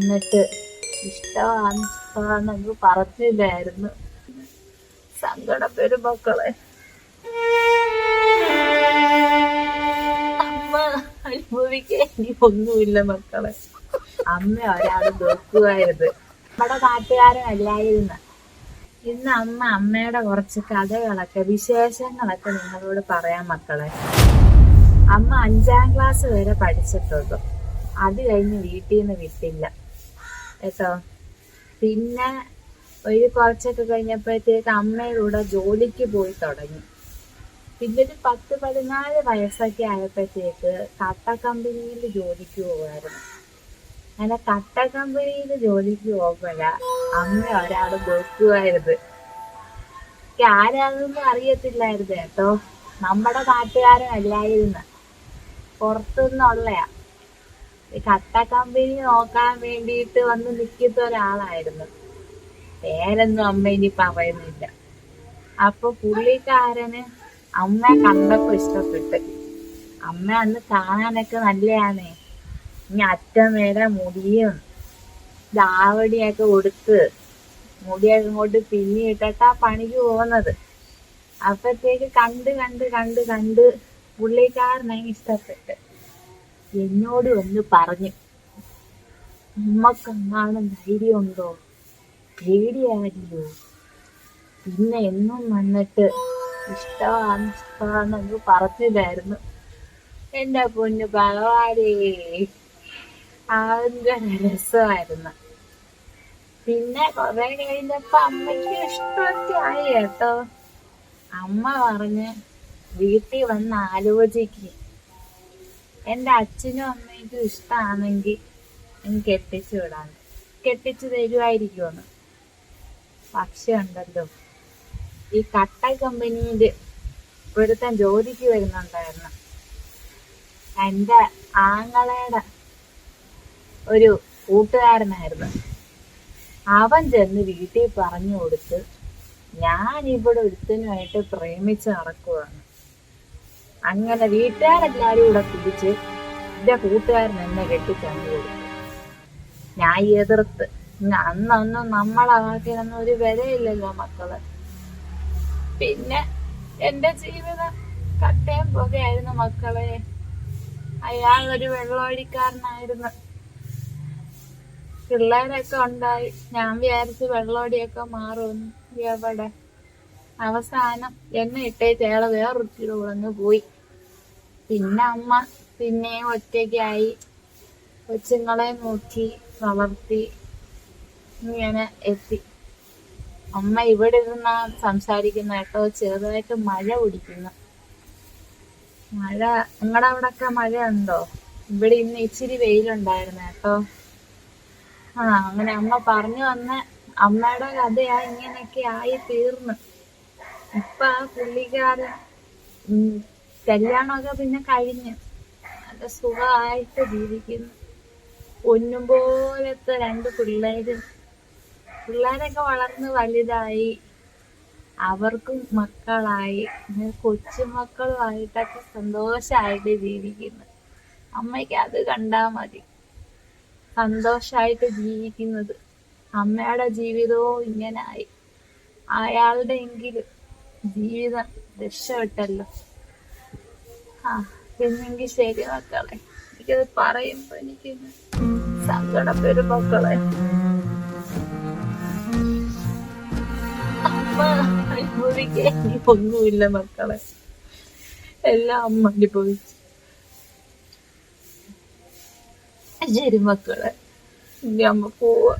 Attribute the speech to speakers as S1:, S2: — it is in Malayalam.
S1: എന്നിട്ട് ഇഷ്ടമാണെന്ന് പറഞ്ഞില്ലായിരുന്നു. സങ്കടപ്പെടും മക്കളെ. അമ്മ അനുഭവിക്കാൻ ഇനി ഒന്നുമില്ല മക്കളെ. അമ്മ ഒരാള് നോക്കുമായിരുന്നു. നമ്മുടെ നാട്ടുകാരനല്ലായിരുന്നു. ഇന്ന് അമ്മയുടെ കുറച്ച് കഥകളൊക്കെ വിശേഷങ്ങളൊക്കെ നിങ്ങളോട് പറയാം മക്കളെ. അമ്മ 5ാം ക്ലാസ് വരെ പഠിച്ചിട്ടുള്ളൂ. അത് കഴിഞ്ഞ് വീട്ടിൽ നിന്ന് വിട്ടില്ല കേട്ടോ. പിന്നെ ഒരു കുറച്ചൊക്കെ കഴിഞ്ഞപ്പോഴത്തേക്ക് അമ്മയുടെ കൂടെ ജോലിക്ക് പോയി തുടങ്ങി. പിന്നെ ഒരു 10-14 വയസ്സൊക്കെ ആയപ്പോഴത്തേക്ക് കട്ട കമ്പനിയിൽ ജോലിക്ക് പോകുമായിരുന്നു. അങ്ങനെ കട്ട കമ്പനിയിൽ ജോലിക്ക് പോകുമ്പോഴാ അമ്മ ഒരാള് നോക്കുമായിരുന്നു. ആരാതൊന്നും അറിയത്തില്ലായിരുന്നു കേട്ടോ. നമ്മുടെ നാട്ടുകാരനല്ലായിരുന്നു, പുറത്തുനിന്നുള്ളയാ. കട്ട കമ്പനി നോക്കാൻ വേണ്ടിയിട്ട് വന്ന് നിൽക്കുന്ന ഒരാളായിരുന്നു. പേരൊന്നും അമ്മ ഇനി പറയുന്നില്ല. അപ്പൊ പുള്ളിക്കാരന് അമ്മ കണ്ടപ്പോ ഇഷ്ടപ്പെട്ട്. അമ്മ അന്ന് കാണാനൊക്കെ നല്ലയാണേ. ഇനി അറ്റം വരെ മുടിയും ദാവടിയൊക്കെ കൊടുത്ത് മുടിയൊക്കെ ഇങ്ങോട്ട് പിന്നിയിട്ടാ പണിക്ക് പോകുന്നത്. അപ്പത്തേക്ക് കണ്ട് പുള്ളിക്കാരനെ ഇഷ്ടപ്പെട്ട് എന്നോട് ഒന്ന് പറഞ്ഞു, ഉമ്മക്കെങ്ങാനും ധൈര്യമുണ്ടോ, പേടിയാരില്ലോ, പിന്നെ എന്നും വന്നിട്ട് ഇഷ്ടമാണെന്ന് പറഞ്ഞില്ലായിരുന്നു. എന്റെ പൊന്നു ഭഗവാനേ, ഭയങ്കര രസമായിരുന്നു. പിന്നെ കുറെ കഴിഞ്ഞപ്പോ അമ്മയ്ക്ക് ഇഷ്ടമൊക്കെ ആയി കേട്ടോ. അമ്മ പറഞ്ഞ് വീട്ടിൽ വന്ന് ആലോചിക്ക്, എന്റെ അച്ഛനും അമ്മയ്ക്കും ഇഷ്ടമാണെങ്കിൽ എനിക്ക് കെട്ടിച്ചു തരുമായിരിക്കുമെന്ന്. പക്ഷെ ഉണ്ടല്ലോ, ഈ കട്ട കമ്പനിയില് ഒരുത്തൻ ജോലിക്ക് വരുന്നുണ്ടായിരുന്നു. എന്റെ ആങ്ങളയുടെ ഒരു കൂട്ടുകാരനായിരുന്നു. അവൻ ചെന്ന് വീട്ടിൽ പറഞ്ഞു കൊടുത്ത്, ഞാൻ ഇവിടെ ഒരുത്തനുമായിട്ട് പ്രേമിച്ച് നടക്കുവാണ്. അങ്ങനെ വീട്ടുകാരെല്ലാരും കൂടെ പിടിച്ച് എന്റെ കൂട്ടുകാരൻ എന്നെ കെട്ടിച്ചങ്ങ് കൊടുത്തു. ഞാൻ എതിർത്ത്. അന്നൊന്നും നമ്മളെ വാക്കിനൊന്നും ഒരു വിലയില്ലല്ലോ മക്കള്. പിന്നെ എന്റെ ജീവിതം കട്ടയും പുകയായിരുന്നു മക്കളെ. അയാൾ ഒരു വെള്ളമടിക്കാരനായിരുന്നു. പിള്ളേരൊക്കെ ഉണ്ടായി. ഞാൻ വിചാരിച്ച് വെള്ളമടിയൊക്കെ മാറുമെന്ന്. എവിടെ, അവസാനം എന്നെ ഇട്ടേച്ച് അയാള് വേറൊരുത്തിയുടെ കൂടെ പോയി. പിന്നെ അമ്മ പിന്നെയും ഒറ്റയ്ക്കായി. കൊച്ചുങ്ങളെ നോക്കി വളർത്തി ഇങ്ങനെ എത്തി. അമ്മ ഇവിടെ ഇരുന്നാ സംസാരിക്കുന്ന കേട്ടോ. ചെറുതായിട്ട് മഴ പിടിക്കുന്നു. മഴ, നിങ്ങളുടെ അവിടൊക്കെ മഴ ഉണ്ടോ? ഇവിടെ ഇന്ന് ഇച്ചിരി വെയിലുണ്ടായിരുന്നു കേട്ടോ. അങ്ങനെ അമ്മ പറഞ്ഞു വന്ന അമ്മയുടെ കഥയാ ഇങ്ങനെയൊക്കെ ആയി തീർന്നു. ഇപ്പൊ ആ പുള്ളിക്കാരൻ കല്യാണമൊക്കെ പിന്നെ കഴിഞ്ഞ് നല്ല സുഖമായിട്ട് ജീവിക്കുന്നു. പൊന്നും പോലത്തെ 2 പിള്ളേരൊക്കെ വളർന്ന് വലുതായി. അവർക്കും മക്കളായി. കൊച്ചുമക്കളുമായിട്ടൊക്കെ സന്തോഷായിട്ട് ജീവിക്കുന്നു. അമ്മയ്ക്ക് അത് കണ്ടാ മതി, സന്തോഷായിട്ട് ജീവിക്കുന്നത്. അമ്മയുടെ ജീവിതവും ഇങ്ങനായി. അയാളുടെ എങ്കിലും ജീവിതം രക്ഷപ്പെട്ടല്ലോ. പിന്നെങ്കിൽ ശരി മക്കളെ. എനിക്കത് പറയുമ്പോ എനിക്ക് സങ്കടപ്പെടും മക്കളെ. അമ്മ അനുഭവിക്കാൻ ഇനി ഒന്നുമില്ല മക്കളെ. എല്ലാം അമ്മ അനുഭവിച്ചു. ശരി മക്കളെ, ഇനി അമ്മ പോവാ.